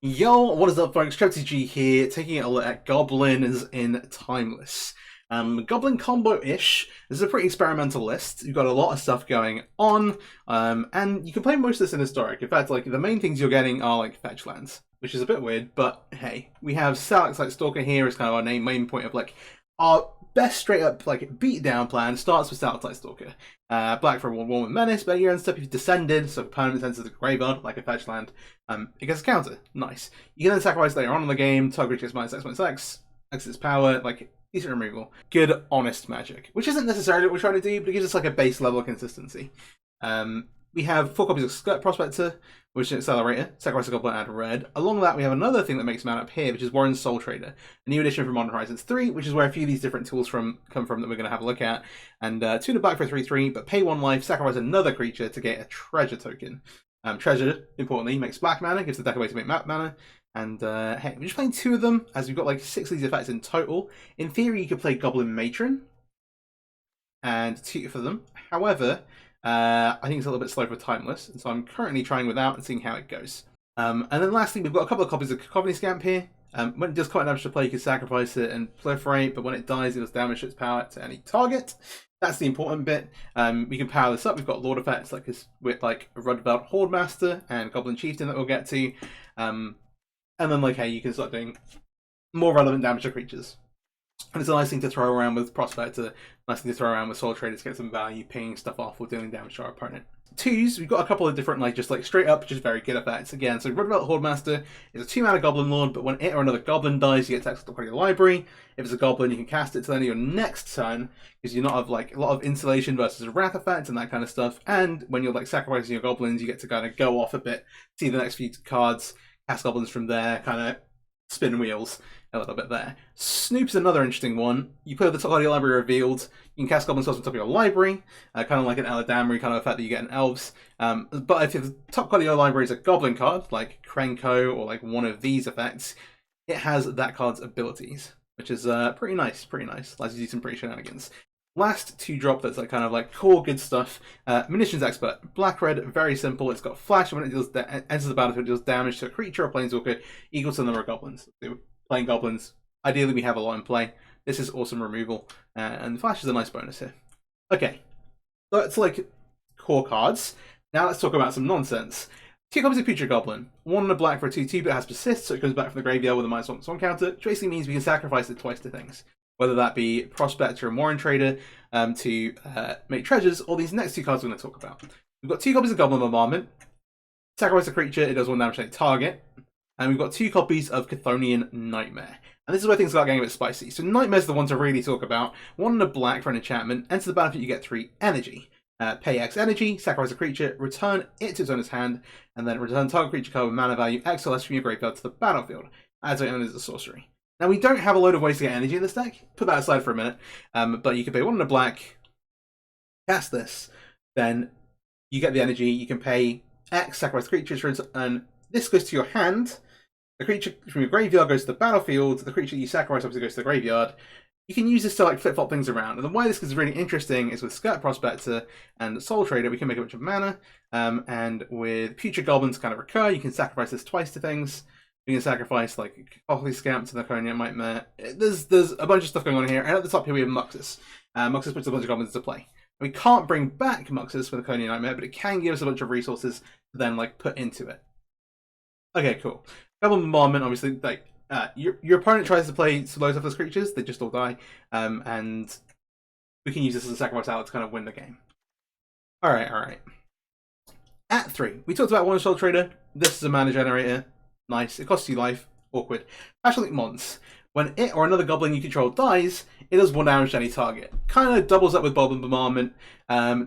Yo, what is up, folks? MTG here, taking a look at Goblins in Timeless. Goblin combo-ish. This is a pretty experimental list. You've got a lot of stuff going on, and you can play most of this in Historic. In fact, like, the main things you're getting are, like, fetch lands, which is a bit weird, but hey. We have Stalactite Stalker here as kind of our main point of, like, our best straight-up, like, beat-down plan starts with Stalactite Stalker. Black for 1/1 with Menace, but here and stuff, you've descended, so opponent enters the graveyard, like a fetch land. It gets a counter. Nice. You can then sacrifice later on in the game, target gets -X/-X, exits power, like, decent removal. Good, honest magic. Which isn't necessarily what we're trying to do, but it gives us like a base level of consistency. We have 4 copies of Skirt Prospector, which is an accelerator, sacrifice a goblin, add red. Along with that, we have another thing that makes mana up here, which is Warren's Soul Trader, a new addition from Modern Horizons 3, which is where a few of these different tools come from that we're going to have a look at. And 2 to black for 3/3, but pay 1 life, sacrifice another creature to get a treasure token. Treasure, importantly, makes black mana, gives the deck a way to make map mana. And hey, we're just playing 2 of them, as we've got like 6 of these effects in total. In theory, you could play Goblin Matron and 2 for them. However, I think it's a little bit slow for Timeless, and so I'm currently trying without and seeing how it goes. And then lastly, we've got a couple of copies of Cacophony Scamp here. When it does quite damage to play, you can sacrifice it and proliferate, but when it dies, it does damage its power to any target. That's the important bit. We can power this up. We've got Lord effects like this with like Rudbelt Horde Master and Goblin Chieftain that we'll get to. And then like, hey, you can start doing more relevant damage to creatures. And it's a nice thing to throw around with Prospector, nice thing to throw around with Soul Trader to get some value, pinging stuff off or dealing damage to our opponent. 2s, we've got a couple of different, like, just like straight up, just very good effects. Again, so Rudbelt Horde Master is a 2-mana Goblin Lord, but when it or another Goblin dies, you get to access to your library. If it's a Goblin, you can cast it to the end of your next turn, because you not have like a lot of insulation versus a Wrath effect and that kind of stuff. And when you're like sacrificing your Goblins, you get to kind of go off a bit, see the next few cards, cast Goblins from there, kind of spin wheels a little bit there. Snoop's another interesting one. You put the top card of your library revealed. You can cast Goblin spells on top of your library, kind of like an Eladamri kind of effect that you get in Elves. But if the top card of your library is a Goblin card, like Krenko or like one of these effects, it has that card's abilities, which is pretty nice, pretty nice. Allows you to do some pretty shenanigans. Last 2 drop that's like kind of like core good stuff. Munitions Expert, black-red, very simple. It's got flash, and when it enters the battlefield, it deals damage to a creature or planeswalker equal to the number of goblins. So playing goblins, ideally we have a lot in play. This is awesome removal, and flash is a nice bonus here. Okay, so that's like core cards. Now let's talk about some nonsense. 2 copies of Future Goblin. 1 in a black for a 2/2, but it has persist, so it comes back from the graveyard with a -1/+1 counter, which basically means we can sacrifice it twice to things. Whether that be Prospector or Warren Trader to make treasures, or these next 2 cards we're going to talk about. We've got 2 copies of Goblin Bombardment. Sacrifice a creature, it does 1 damage to any target. And we've got 2 copies of Chthonian Nightmare. And this is where things start getting a bit spicy. So Nightmare's the one to really talk about. 1 in a black for an enchantment. Enter the battlefield, you get 3 energy. Pay X energy, sacrifice a creature, return it to its owner's hand, and then return target creature card with mana value X or less from your graveyard to the battlefield. As it enters a sorcery. Now, we don't have a load of ways to get energy in this deck. Put that aside for a minute. But you can pay 1 in a black, cast this, then you get the energy. You can pay X, sacrifice creatures, and this goes to your hand. The creature from your graveyard goes to the battlefield. The creature you sacrifice obviously goes to the graveyard. You can use this to like flip-flop things around. And then why this is really interesting is with Skirt Prospector and Soul Trader, we can make a bunch of mana. And with Future Goblins kind of recur, you can sacrifice this twice to things. You can sacrifice like Cacophony Scamp to the Draconian Nightmare. There's a bunch of stuff going on here. And at the top here we have Muxus. Muxus puts a bunch of goblins into play. We can't bring back Muxus for the Draconian Nightmare, but it can give us a bunch of resources to then like put into it. Okay, cool. Goblin Bombardment, obviously, like your opponent tries to play loads of those creatures, they just all die, and we can use this as a sacrifice outlet to kind of win the game. All right. At 3, we talked about One Soul Trader. This is a mana generator. Nice. It costs you life. Awkward. Passionate Mons. When it or another goblin you control dies, it does 1 damage to any target. Kind of doubles up with Goblin Bombardment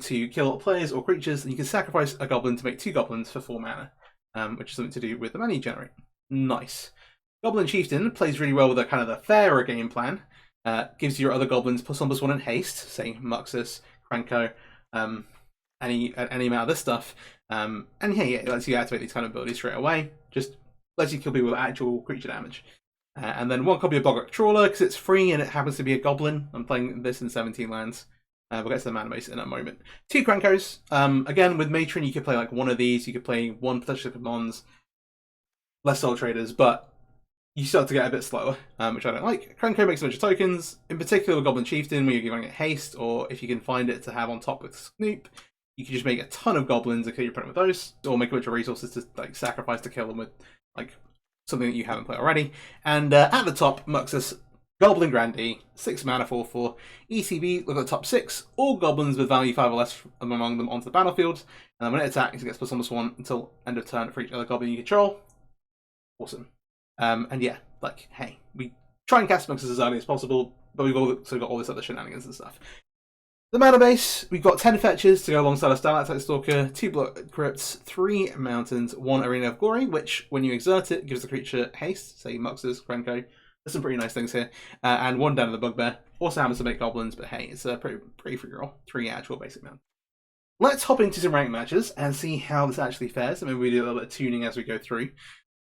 to kill players or creatures, and you can sacrifice a goblin to make 2 goblins for 4 mana, which is something to do with the mana you generate. Nice. Goblin Chieftain plays really well with a kind of the fairer game plan. Gives your other goblins +1/+1 in haste, say Muxus, Krenko, any amount of this stuff. And yeah, it lets you activate these kind of abilities straight away. Just lets you kill people with actual creature damage. And then 1 copy of Boggart Trawler, because it's free and it happens to be a goblin. I'm playing this in 17 lands. We'll get to the mana base in a moment. 2 Krenkos. Again, with Matron, you could play like 1 of these. You could play 1 Potential Mons. less soul traders, but you start to get a bit slower, which I don't like. Krenko makes a bunch of tokens, in particular with Goblin Chieftain, where you're giving it haste, or if you can find it to have on top with Snoop, you can just make a ton of goblins and kill your opponent with those, or make a bunch of resources to like sacrifice to kill them with like something that you haven't played already. And at the top, Muxus Goblin Grandee, 6 mana 4/4, ECB, look at the top 6, all goblins with value 5 or less among them onto the battlefield, and then when it attacks, it gets +1/+1 until end of turn for each other goblin you control. Awesome. And yeah, like, hey, we try and cast Muxus as early as possible, but we've also got all this other shenanigans and stuff. The mana base, we've got 10 fetches to go alongside a Stalactite Stalker, 2 Block Crypts, 3 Mountains, 1 Arena of Glory, which, when you exert it, gives the creature haste, say Muxus, Krenko. There's some pretty nice things here. And 1 down to the Bugbear. Also happens to make goblins, but hey, it's a pretty free roll. 3 actual basic mountains. Let's hop into some ranked matches and see how this actually fares. Maybe we do a little bit of tuning as we go through.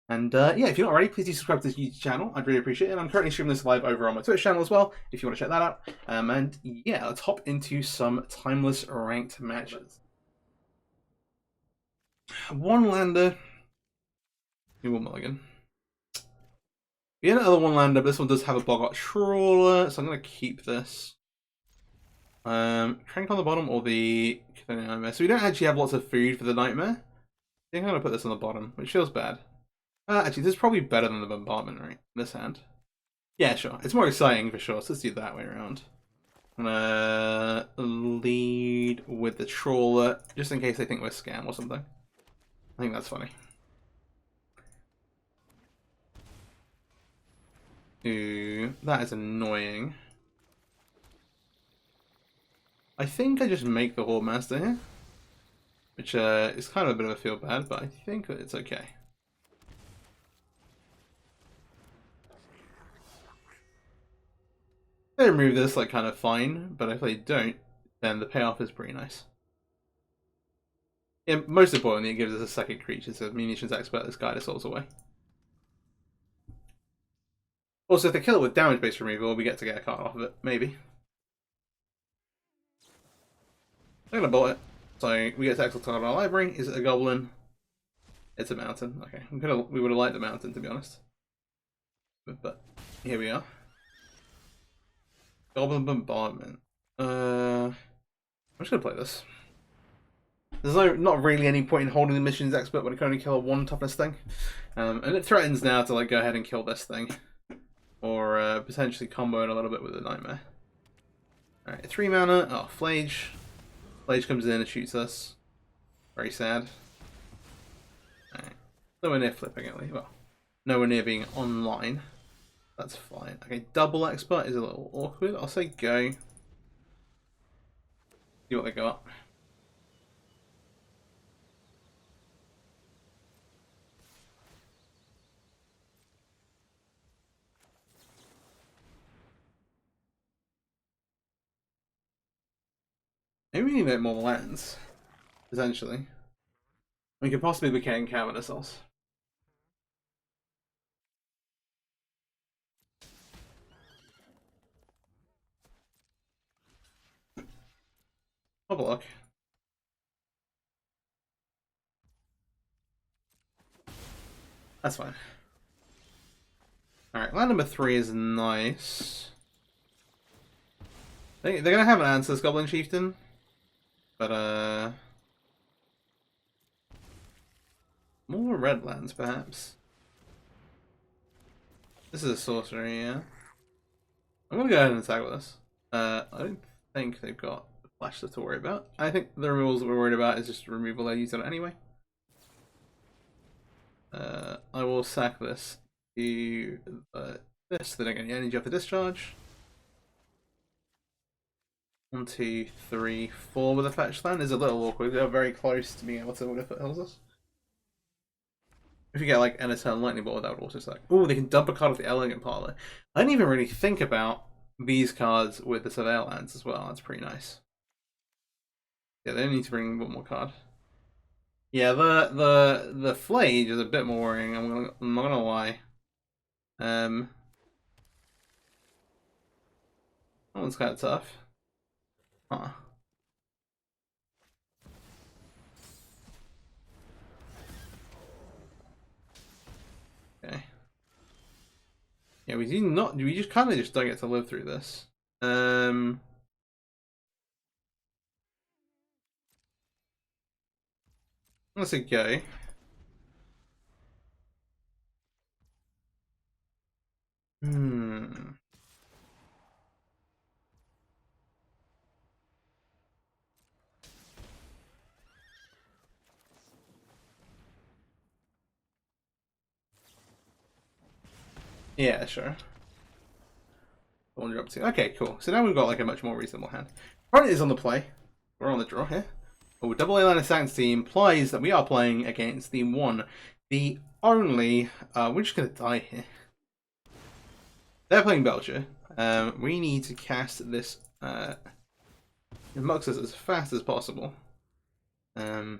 And yeah, if you're not already, please do subscribe to this YouTube channel. I'd really appreciate it. I'm currently streaming this live over on my Twitch channel as well, if you want to check that out. And yeah, let's hop into some timeless ranked matches. 1 lander. New mulligan. Yeah, another 1 lander, but this one does have a Boggart Trawler, so I'm going to keep this. Crank on the bottom or the Nightmare. So we don't actually have lots of food for the Nightmare. I think I'm going to put this on the bottom, which feels bad. Actually, this is probably better than the Bombardment, right? This hand. Yeah, sure. It's more exciting for sure, so let's do it that way around. I'm gonna lead with the Trawler, just in case they think we're scam or something. I think that's funny. Ooh, that is annoying. I think I just make the Horde Master here. Which is kind of a bit of a feel bad, but I think that it's okay. They remove this like kind of fine, but if they don't, then the payoff is pretty nice. Yeah, most importantly, it gives us a second creature, so Munitions Expert this guy to souls away. Also, if they kill it with damage-based removal, we get a card off of it, maybe. I'm gonna bolt it. So we get to exile card in our library. Is it a Goblin? It's a Mountain. Okay, we would have liked the Mountain, to be honest. But here we are. Goblin Bombardment. I'm just gonna play this. There's not really any point in holding the Missions Expert when it can only kill a 1 toughness thing. And it threatens now to like go ahead and kill this thing. Or potentially combo it a little bit with the Nightmare. Alright, 3 mana. Oh, Flage. Flage comes in and shoots us. Very sad. Alright. Nowhere near flipping at least. Well, nowhere near being online. That's fine. Okay, double expert is a little awkward. I'll say go. See what they got. Maybe we need a bit more lands. Potentially. We could possibly be carrying Cavern ourselves. Have a look. That's fine. Alright, land number 3 is nice. They're gonna have an answer, this Goblin Chieftain. But, more red lands, perhaps. This is a sorcery, yeah. I'm gonna go ahead and attack with this. I don't think they've got flash stuff to worry about. I think the removals that we're worried about is just removal they use on it anyway. I will sack this to this, they don't get any energy off the discharge. 1, 2, 3, 4 with a fetch land is a little awkward. They're very close to being able to win if it helps us. If you get like an Eternal Lightning Bolt, that would also suck. Oh, they can dump a card off the Elegant Parlor. I didn't even really think about these cards with the Surveil lands as well. That's pretty nice. Yeah, they need to bring 1 more card. Yeah, the Flage is a bit more worrying. I'm not gonna lie. That one's kind of tough. Huh. Yeah, we do not. We just kind of just don't get to live through this. Let's say go. Yeah, sure. Okay, cool. So now we've got like a much more reasonable hand. Opponent is on the play. We're on the draw here. Oh, double A line of Stalactite implies that we are playing against the one, the only. We're just gonna die here. They're playing Belcher. We need to cast this Muxus as fast as possible. That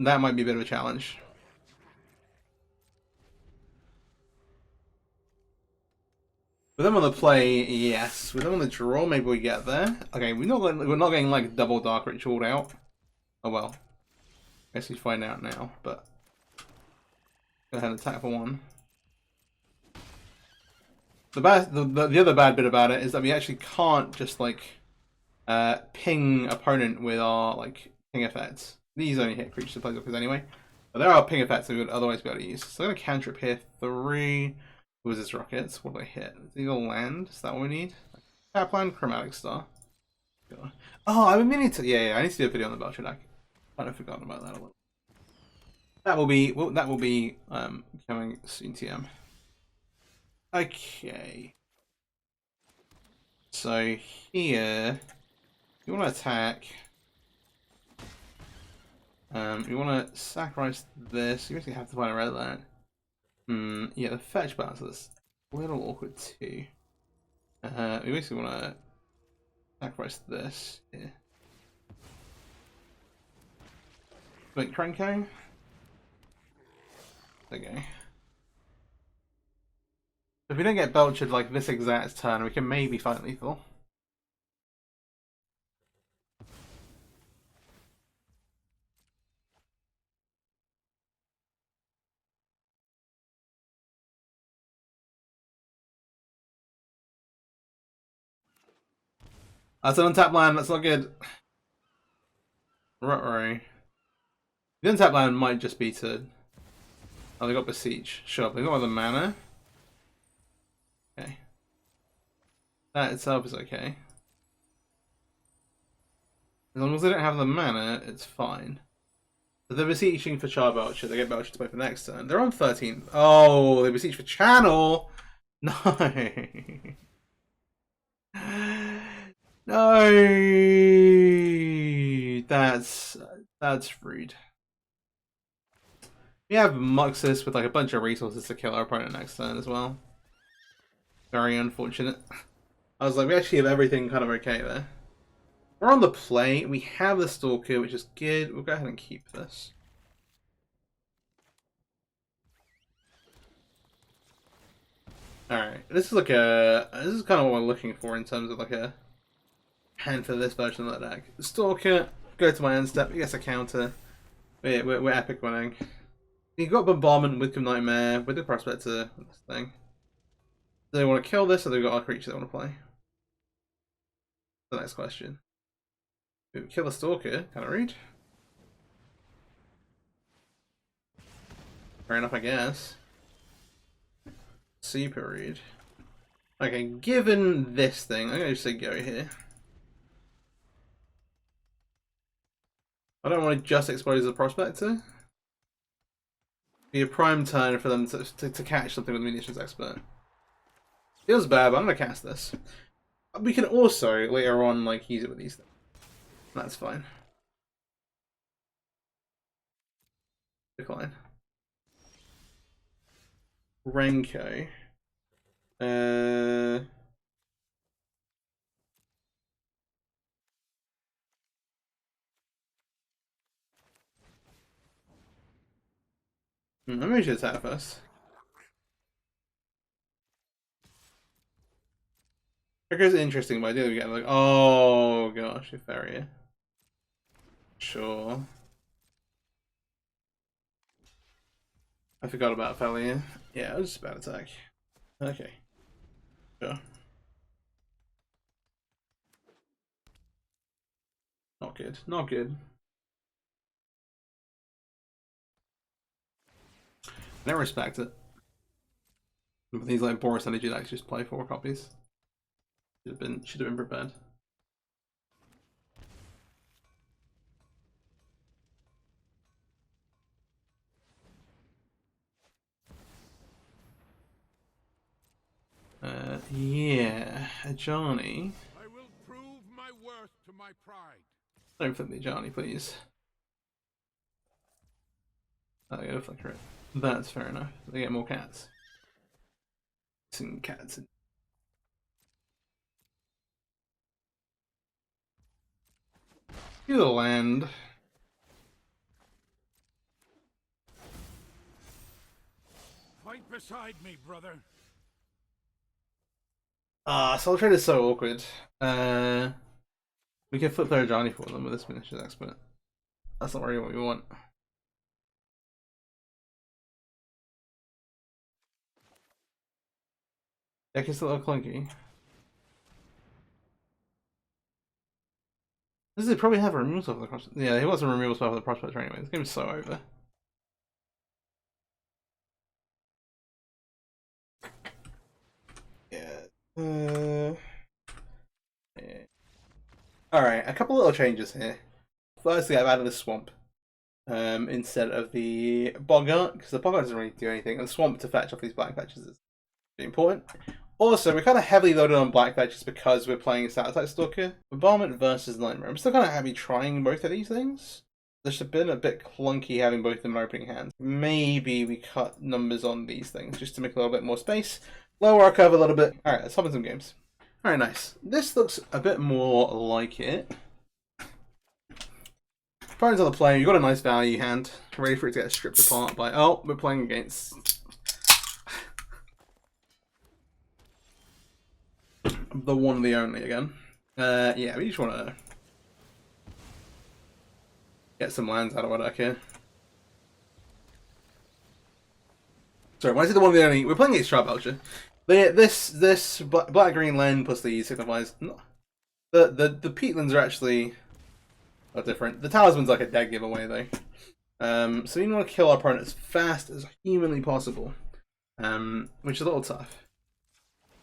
might be a bit of a challenge. With them on the play, yes. With them on the draw, maybe we get there. Okay, we're not getting like double Dark Ritualed out. Oh well. I guess we find out now, but go ahead and attack for one. The other bad bit about it is that we actually can't just like ping opponent with our like ping effects. These only hit creatures and planeswalkers anyway. But there are ping effects that we would otherwise be able to use. So I'm gonna cantrip here 3. What was this rockets? What do I hit? Eagle land? Is that what we need? Tapland, Chromatic Star. Oh, I've been meaning to. Yeah, I need to do a video on the Belcher deck. I've forgotten about that a little. That will be coming soon. TM. Okay. So here, you want to attack. You want to sacrifice this. You basically have to find a red land. Yeah, the fetch balance is a little awkward too. We basically want to sacrifice this here. Wait, Cranko? There you go. If we don't get Belchered like this exact turn, we can maybe fight lethal. That's an untapped land, that's not good. Right. The untapped land might just be to... Oh, they got Besiege. Sure, they got all the mana. Okay. That itself is okay. As long as they don't have the mana, it's fine. So they're besieging for Char Belcher. They get Belcher to play for next turn. They're on 13. Oh, they besiege for Channel! No! No! That's rude. We have Muxus with like a bunch of resources to kill our opponent next turn as well. Very unfortunate. I was like, we actually have everything kind of okay there. We're on the play. We have the Stalker, which is good. We'll go ahead and keep this. Alright, this is like this is kind of what we're looking for in terms of like a hand for this version of that deck. Stalker, go to my end step, he gets a counter. We're epic winning. You've got Bombardment with Nightmare, with the Prospector, this thing. Do they want to kill this, or they've got our creature they want to play? The next question. We kill the Stalker, can I read? Fair enough, I guess. Super read. Okay, given this thing, I'm going to just say go here. I don't want to just expose the Prospector. Be a prime turn for them to catch something with the Munitions Expert. Feels bad, but I'm going to cast this. We can also, later on, like, use it with these things. That's fine. Decline. Renko. Let me just attack first. Trigger's interesting, but I do get like, oh gosh, Euphoria. Sure. I forgot about Felia. Yeah, it was just a bad attack. Okay. Sure. Not good. Not good. I don't respect it. But these like Boris energy decks just play 4 copies. Should have been prepared. Yeah, Ajani. I will prove my worth to my pride. Don't flip the Ajani, please. Oh, yeah, flicker it. That's fair enough. They get more cats. Some cats. To the land. Fight beside me, brother. Soul Trade is so awkward. We can flip their Ajani for them with this miniature expert. That's not really what we want. Deck is a little clunky. Does it probably have a removal spell for the Prospector? Yeah, he was a removal spell for the Prospector anyway. This game is so over. Yeah. Yeah. Alright, a couple little changes here. Firstly, I've added a swamp instead of the Boggart, because the Boggart doesn't really do anything, and the swamp to fetch off these black fetches is really important. Also, we're kind of heavily loaded on black fetches because we're playing Stalactite Stalker. Bombardment versus Nightmare. I'm still kind of happy trying both of these things. There's been a bit clunky having both of them in opening hands. Maybe we cut numbers on these things just to make a little bit more space. Lower our curve a little bit. Alright, let's hop in some games. Alright, nice. This looks a bit more like it. Opponents on the play, you've got a nice value hand. Ready for it to get stripped apart by... Oh, we're playing against... the one, the only again. Yeah, we just want to... get some lands out of our deck here. Sorry, when I say the one, the only... We're playing against Trap-Belcher. This black-green land plus the signifies... The peatlands are actually... are different. The talisman's like a dead giveaway though. So you want to kill our opponent as fast as humanly possible, which is a little tough.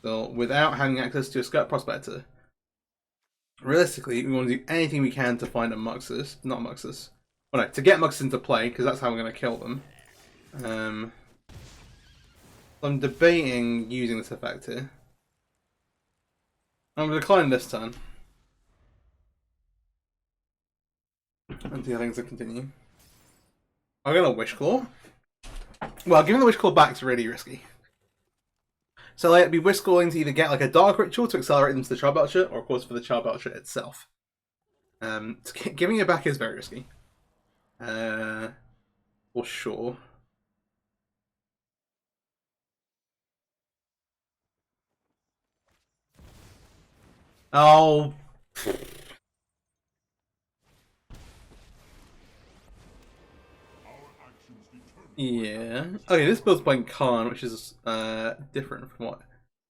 So without having access to a Skirt Prospector, realistically we want to do anything we can to find a Muxus, not Muxus. Well, no, to get Muxus into play because that's how we're going to kill them. I'm debating using this effect here. I'm going to decline this turn. And see how things will continue. I'm gonna Wish Claw. Well, giving the Wish Claw back is really risky. So like, I'd be Wish Clawing to either get like a Dark Ritual to accelerate them to the Charbelcher, or of course for the Charbelcher itself. Giving it back is very risky. For sure. Oh. Yeah. Okay, this build's playing Khan, which is different from what...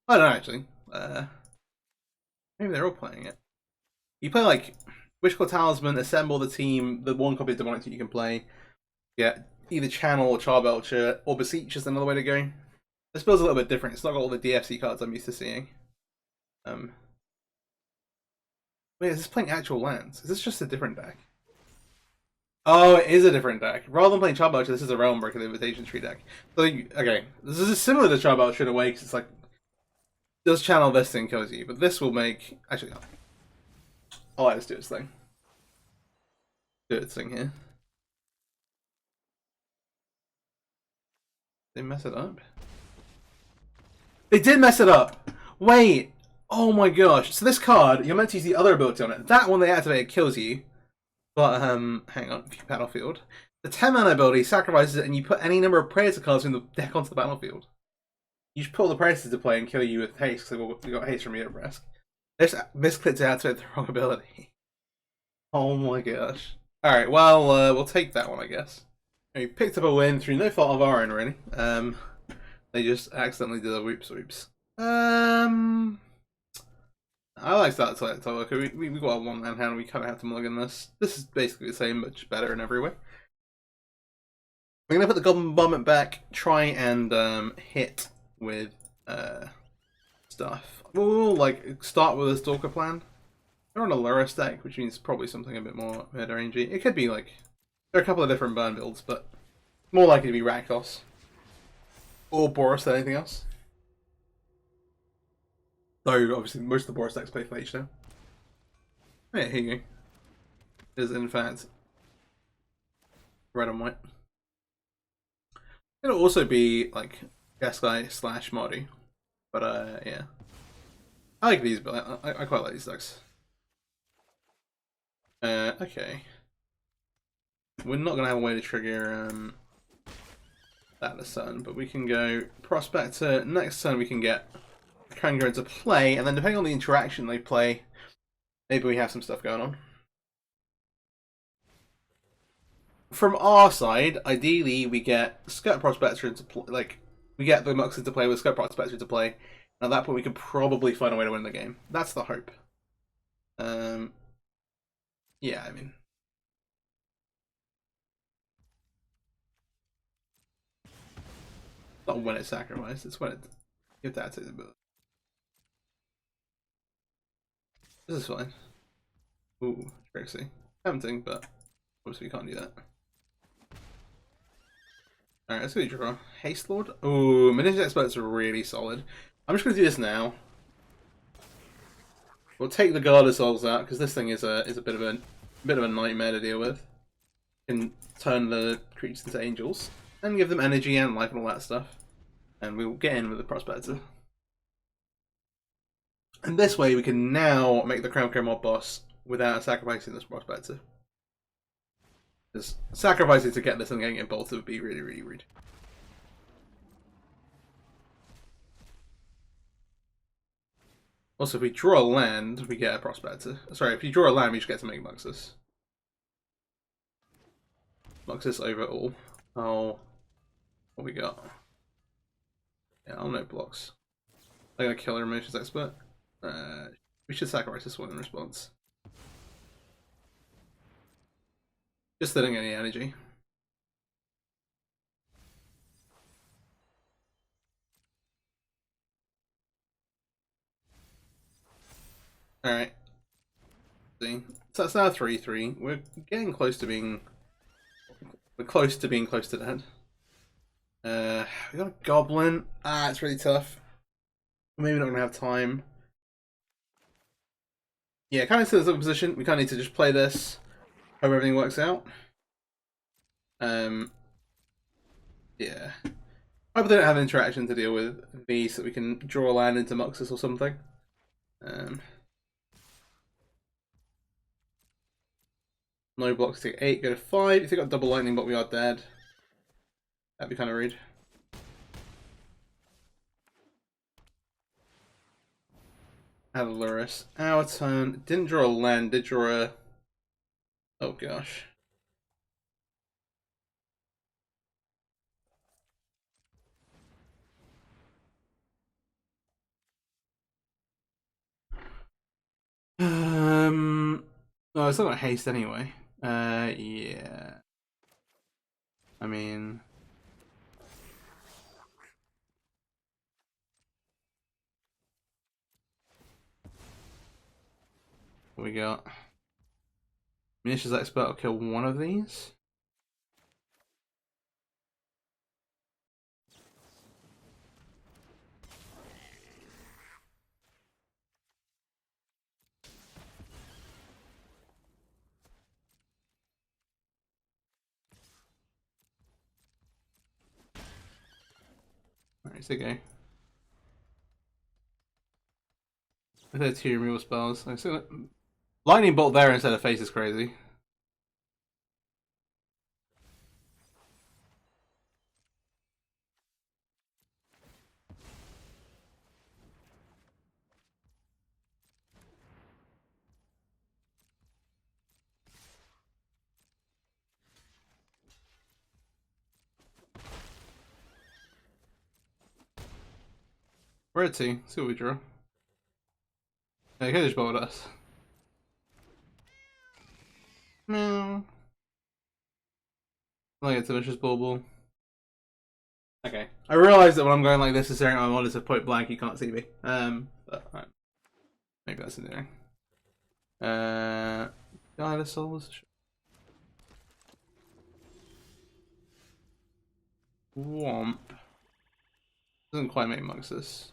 I don't know, actually. Maybe they're all playing it. You play, like, Wishclaw Talisman, assemble the team, the one copy of Demonic that you can play. Yeah, either Channel or Charbelcher, or Beseech is another way to go. This build's a little bit different. It's not got all the DFC cards I'm used to seeing. Wait, is this playing actual lands? Is this just a different deck? Oh, it is a different deck. Rather than playing Charbelcher, this is a Realm Breaker, the Invitation Tree deck. So, okay, this is similar to Charbelcher in a way, because it's like, does channel this thing kills you, but this will make... Actually, no. I'll let this do its thing. Do its thing here. They mess it up? They did mess it up! Wait! Oh my gosh. So this card, you're meant to use the other ability on it. That one they activate kills you. But, hang on, view battlefield. The 10 mana ability sacrifices it and you put any number of Predator cards from the deck onto the battlefield. You just put all the Predators to play and kill you with haste, because we got haste from meter risk. They just misclicked to activate the wrong ability. Oh my gosh. Alright, well, we'll take that one, I guess. We picked up a win through no fault of our own, really. They just accidentally did a whoops whoops. I like Stalactite Stalker. We got a one-man hand. We kind of have to mulligan this. This is basically the same, but just better in every way. We're gonna put the Goblin Bombment back. Try and hit with stuff. We'll like start with a Stalker plan. They're on a Lura stack, which means probably something a bit more mid-rangey. It could be like there are a couple of different burn builds, but more likely to be Rakdos or Boros than anything else. Though obviously most of the Boros decks play Phage now. Oh, yeah, here you go. It is in fact red and white. It'll also be like Gaskai / Mardu. But yeah. I like these, but I quite like these decks. Okay. We're not gonna have a way to trigger that this turn, but we can go Prospector. Next turn we can get Kanga into play, and then depending on the interaction they play, maybe we have some stuff going on. From our side, ideally we get Skirt Prospector into play, like we get the Mux into play with Skirt Prospector into play. And at that point we can probably find a way to win the game. That's the hope. Yeah, I mean, not when it's sacrificed, it's when it you have to add to the ability. This is fine. Ooh, Trixie. Tempting, but obviously we can't do that. Alright, let's go draw. Haste Lord. Ooh, Manage Experts are really solid. I'm just gonna do this now. We'll take the Guard of Souls out because this thing is a bit of a nightmare to deal with. Can turn the creatures into angels and give them energy and life and all that stuff. And we'll get in with the Prospector. And this way we can now make the Crown Mob boss without sacrificing this Prospector. Because sacrificing to get this and getting it bolted would be really, really rude. Also, if we draw a land, we get a Prospector. Sorry, if you draw a land, we just get to make Muxus. Muxus over all. Oh, what we got? Yeah, I'll no blocks. I'm gonna kill our Emotions Expert. We should sacrifice this one in response. Just letting any energy. Alright. See. So that's now 3-3. We're getting close to being close to dead. We got a Goblin. Ah, it's really tough. Maybe not gonna have time. Yeah, kind of still in position. We kind of need to just play this. Hope everything works out. Yeah. I hope they don't have interaction to deal with these so we can draw a land into Muxus or something. No blocks, take 8, go to 5. If they got double lightning, but we are dead. That'd be kind of rude. Have a Lurus. Our turn. Didn't draw a land, did draw a... Oh gosh. No, it's not got haste anyway. Yeah. I mean... What we got? Munitions Expert will kill one of these. Alright, so go. With their 2 removal spells. I see Lightning Bolt there instead of face is crazy. We're at 2. See what we draw. Yeah, can just bowl with us. Meow. Like it's a vicious bauble. Okay. I realise that when I'm going like this, is saying I wanted to point blank, you can't see me. But right. Maybe that's endearing. Dinosaurs. Womp. Doesn't quite make Muxus.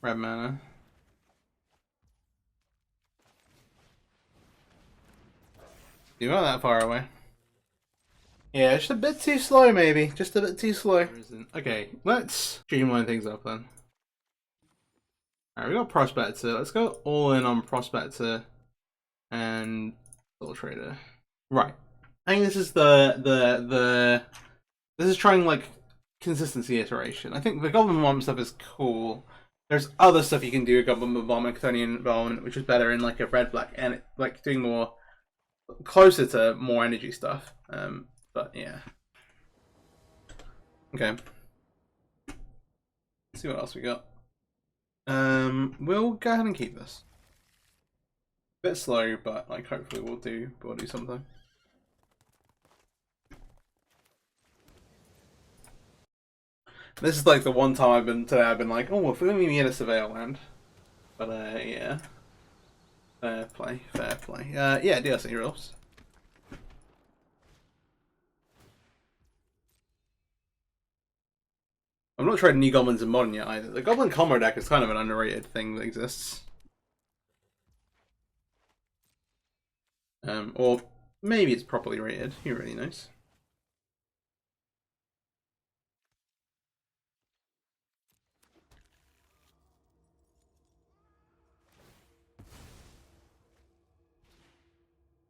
Red mana. You're not that far away. Yeah, just a bit too slow, maybe. Just a bit too slow. Okay, let's streamline things up then. Alright, we got Prospector. Let's go all in on Prospector and Soul Trader. Right. I think this is this is trying like consistency iteration. I think the Goblin Bomb stuff is cool. There's other stuff you can do with Goblin Bomb and Chthonian Bomb, which is better in like a red-black and like doing more closer to more energy stuff. But yeah. Okay. Let's see what else we got. We'll go ahead and keep this. A bit slow, but like hopefully we'll do something. This is like the one time I've been like, oh, if only we had a Surveil land. But yeah. Fair play, fair play. Yeah, DLC rules. I'm not trading new Goblins in Modern yet either. The Goblin combo deck is kind of an underrated thing that exists. Or maybe it's properly rated. Who really knows?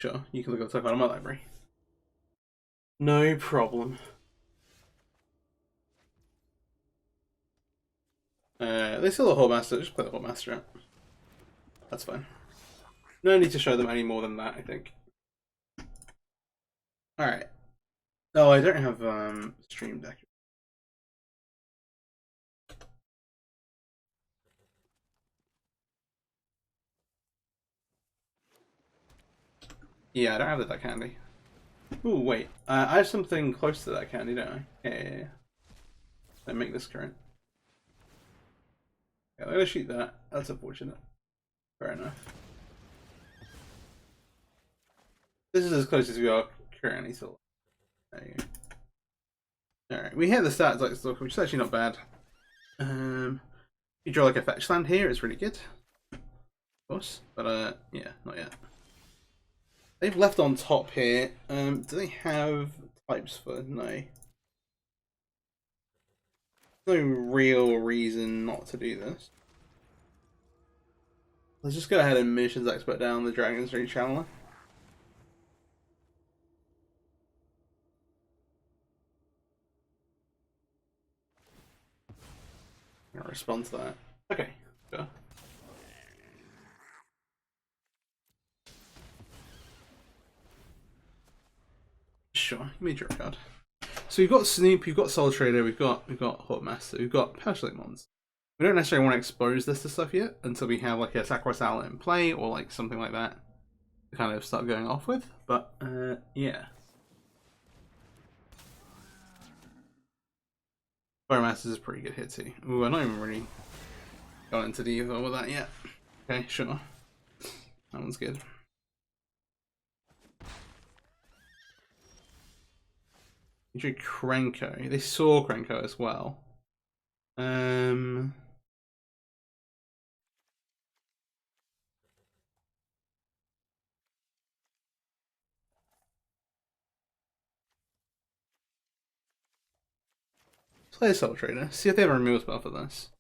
Sure, you can look up stuff out of my library. No problem. They still a Horde Master, just play the Horde Master out. That's fine. No need to show them any more than that, I think. Alright. Oh, I don't have Stream Deck. Yeah, I don't have the deck handy. Ooh, wait. I have something close to that candy, don't I? Yeah. Let me make this current. Yeah, I'm gonna shoot that. That's unfortunate. Fair enough. This is as close as we are currently, so there you go. Alright, we hit the Stalactite Stalker, which is actually not bad. You draw like a fetch land here, it's really good. Of course. But yeah, not yet. They've left on top here. Do they have types for? No. No real reason not to do this. Let's just go ahead and Missions Expert down the Dragon's Rage Channeler. I'm gonna respond to that. Okay, sure. Sure, you made your card. So we've got Snoop, we've got Soul Trader, we've got Horde Master, we've got Passionate Mons. We don't necessarily want to expose this to stuff yet until we have like a Sacrifice Outlet in play or like something like that to kind of start going off with. But yeah. Fire Masters is a pretty good hit too. Ooh, I'm not even really got into detail with that yet. Okay, sure. That one's good. You drew Krenko. They saw Krenko as well. Play a Soul Trader. See if they have a removal spell for this.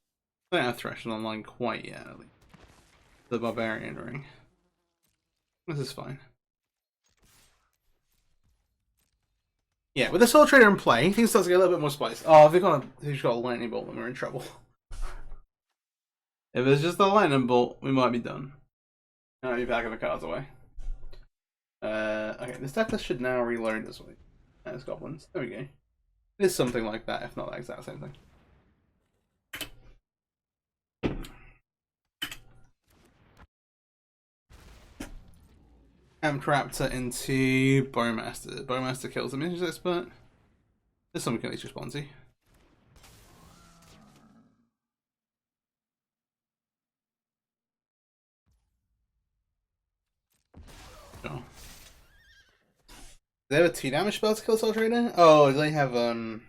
I don't have Threshold online quite yet, at least. The Barbarian Ring. This is fine. Yeah, with the Soul Trader in play, things start to get a little bit more spicy. Oh, if they've got a Lightning Bolt, then we're in trouble. If it's just a Lightning Bolt, we might be done. I'll be backing the cards away. Okay, this decklist should now reload this week. There's Goblins. There we go. It is something like that, if not the exact same thing. Amp Raptor into Bowmaster. Bowmaster kills the Minions Expert. There's something we can at least respond to. Sure. Do they have a 2 damage spell to kill Soul Trader? Oh, do they have no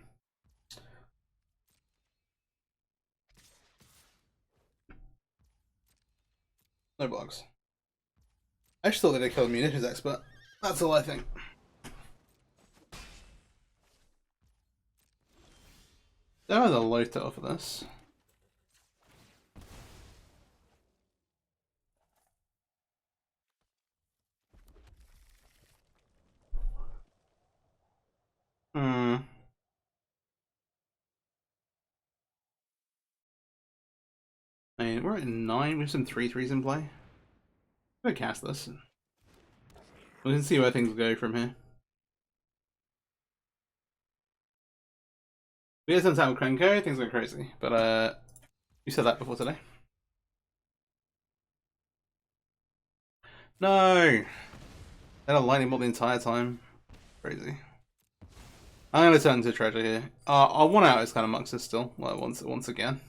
blocks. I just thought they'd kill the Munitions Expert. That's all I think. There are the low total for this. I mean, we're at 9. We have some 3/3s in play. I'm gonna cast this. We can see where things go from here. We get some time with Krenko, things go crazy. But you said that before today. No! They had a lightning bolt the entire time. Crazy. I'm gonna turn into a treasure here. Our 1 out is kind of Muxus still. Well, once again.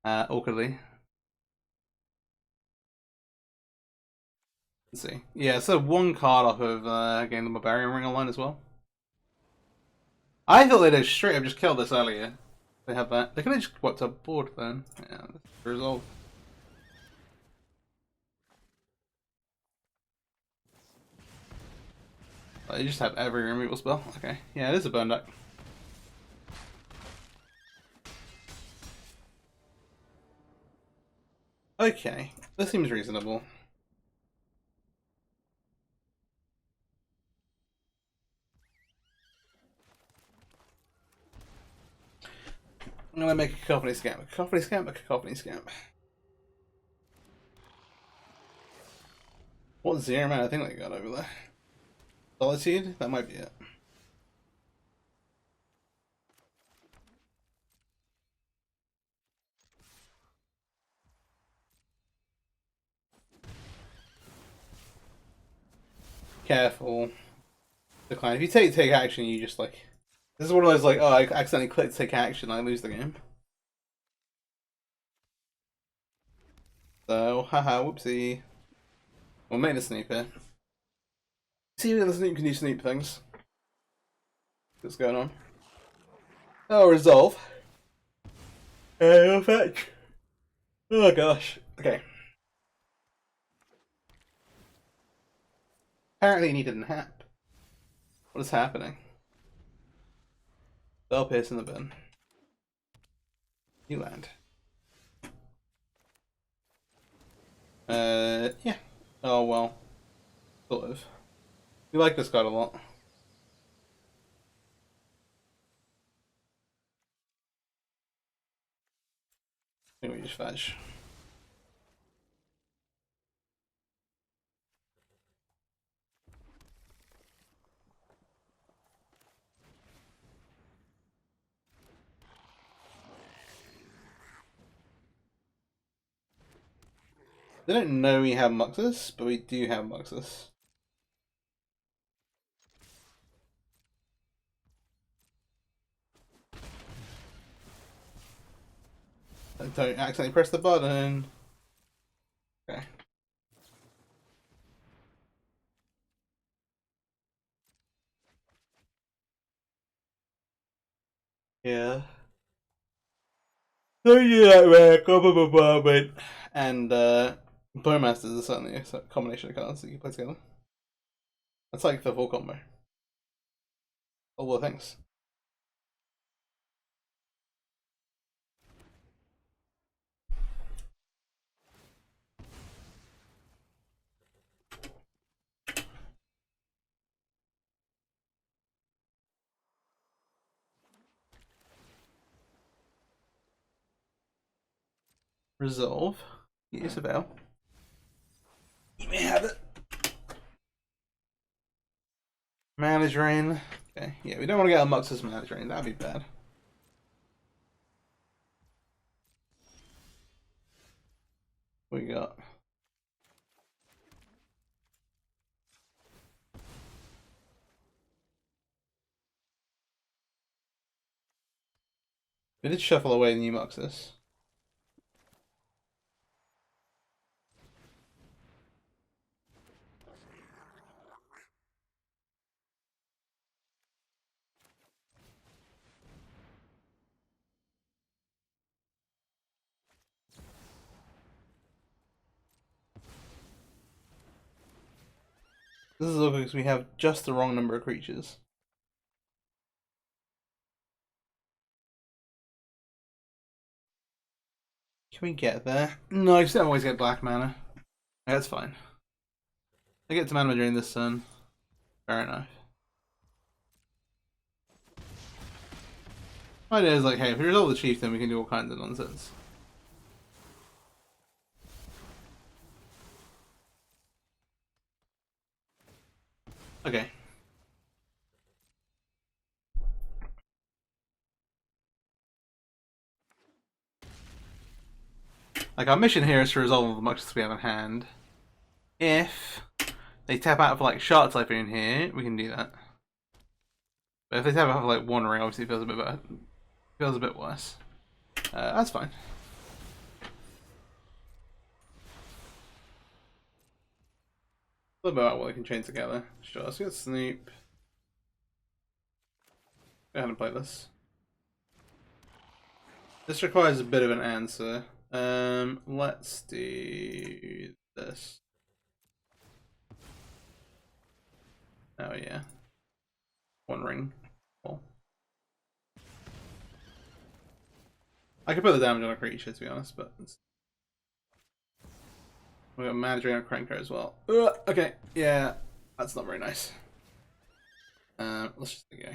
Awkwardly. Let's see. Yeah, so 1 card off of getting the Barbarian Ring online as well. I thought they'd straight up just killed this earlier. They have that. They could have just wiped our board then. Yeah, that's the result. Oh, you just have every removal spell. Okay. Yeah, it is a burn deck. Okay. This seems reasonable. I'm gonna make a Cacophony Scamp. A Cacophony Scamp, a Cacophony Scamp. What 0 mana thing they got over there? Solitude? That might be it. Careful. Decline. If you take action, you just like... This is one of those like, oh, I accidentally clicked take action, I lose the game. So, haha, whoopsie. We'll make the sneak here. See if the sneak can do sneak things. What's going on? Oh, resolve. Fetch. Oh gosh. Okay. Apparently he needed a nap. What is happening? Bell Pierce in the bin. You land. Yeah. Oh well. Sort of. We like this card a lot. I think we just fetch. They don't know we have Muxus, but we do have Muxus. Don't accidentally press the button. Okay. Yeah. So yeah, man, Goblin Bombardment and Bowmasters is certainly a combination of cards that you play together. That's like the full combo. All the things. Resolve. Use a veil. You may have it. Mana drain. Okay, yeah, we don't want to get a Muxus mana drain. That'd be bad. What we got? We did shuffle away the new Muxus. This is okay because we have just the wrong number of creatures. Can we get there? No, you still always get black mana. That's fine. I get to mana during this turn. Fair enough. My idea is like, hey, if we resolve the chief, then we can do all kinds of nonsense. Okay. Like, our mission here is to resolve as much as we have in hand. If they tap out for like Shark Typhoon here, we can do that. But if they tap out for like one ring, obviously it feels a bit better. Feels a bit worse. That's fine. A little bit about what we can chain together. Sure, let's get Snoop. Go ahead and play this. This requires a bit of an answer. Let's do this. Oh yeah. One ring. Cool. I could put the damage on a creature to be honest, but we got mana drain on Cranker as well. Okay, yeah, that's not very nice. Let's just go.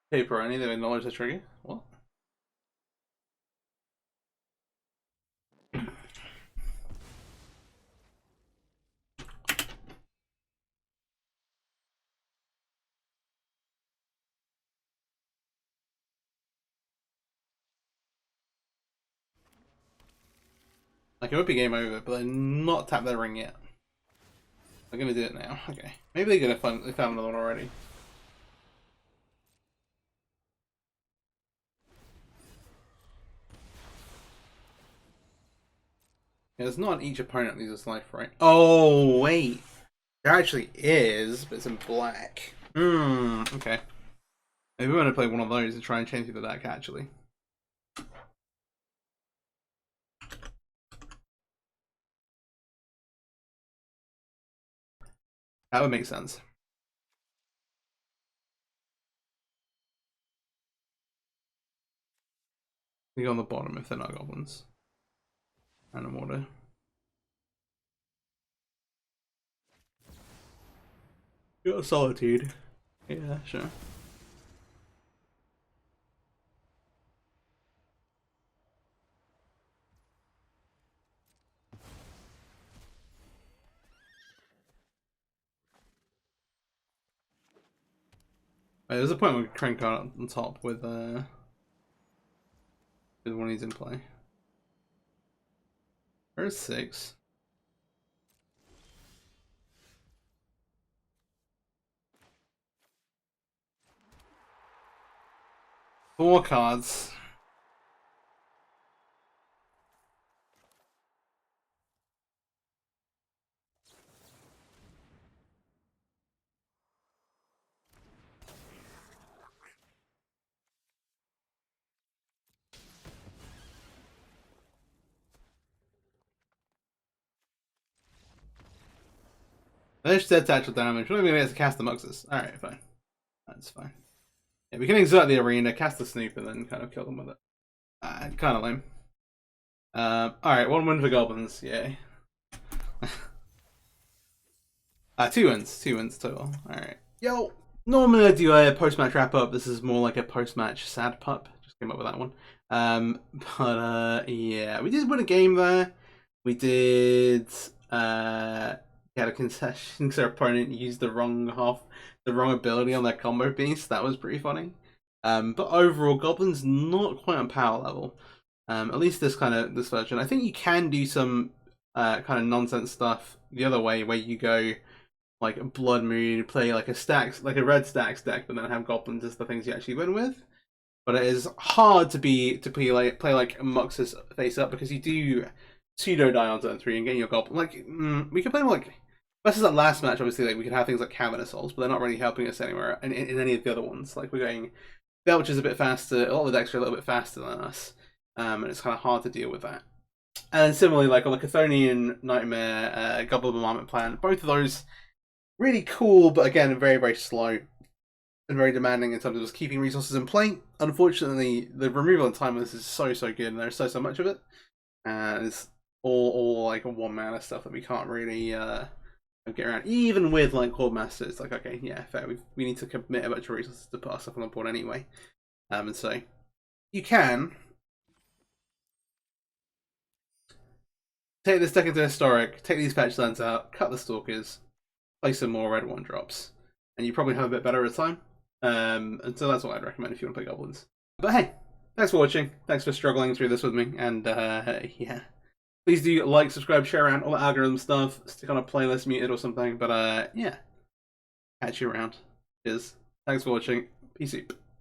Paper, I need to acknowledge the trigger. What? Like, it would be game over, but they're not tapped their ring yet. I'm gonna do it now. Okay. Maybe they're gonna find they found another one already. Yeah, it's not each opponent loses life, right? Oh wait. There actually is, but it's in black. Okay. Maybe we want to play one of those and try and change through the deck actually. That would make sense. We go on the bottom if they're not goblins. Random order. You got Solitude. Yeah, sure. There's a point where we crank out on top with one he's in play. Where's 6? Four cards. There's dead actual damage. We're not even going to cast the Muxus. Alright, fine. That's fine. Yeah, we can exert the arena, cast the Snoop, and then kind of kill them with it. Kind of lame. Alright, one win for Goblins. Yay. 2 wins. 2 wins total. Alright. Yo! Normally I do a post-match wrap-up. This is more like a post-match sad pup. Just came up with that one. Yeah, we did win a game there. We did he had a concession because their opponent used the wrong ability on their combo piece. That was pretty funny. But overall, Goblin's not quite on power level. At least this version. I think you can do some kind of nonsense stuff the other way, where you go like Blood Moon, play like a red stacks deck, but then have Goblins as the things you actually win with. But it is hard to play like Muxus face up, because you do pseudo die on turn 3 and get your Goblin. Like we could play like versus that last match. Obviously, like we could have things like Cavernous Souls, but they're not really helping us anywhere in any of the other ones. Like we're going Belch is a bit faster. A lot of the decks are a little bit faster than us, and it's kind of hard to deal with that. And similarly, like on the Chthonian Nightmare, Goblin Bombardment Plan, both of those really cool, but again very, very slow and very demanding in terms of just keeping resources in play. Unfortunately, the removal and time of this is so good, and there's so much of it, and it's all like 1 mana stuff that we can't really get around. Even with like Horde Master, it's like, okay, yeah, fair. We need to commit a bunch of resources to put our stuff on the board anyway, and so you can take this deck into Historic, take these fetch lands out, cut the Stalkers, play some more red 1-drops, and you probably have a bit better of a time. And so that's what I'd recommend if you want to play Goblins. But hey, thanks for watching. Thanks for struggling through this with me. And yeah, please do like, subscribe, share around, all the algorithm stuff. Stick on a playlist muted or something. But yeah, catch you around. Cheers. Thanks for watching. Peace out.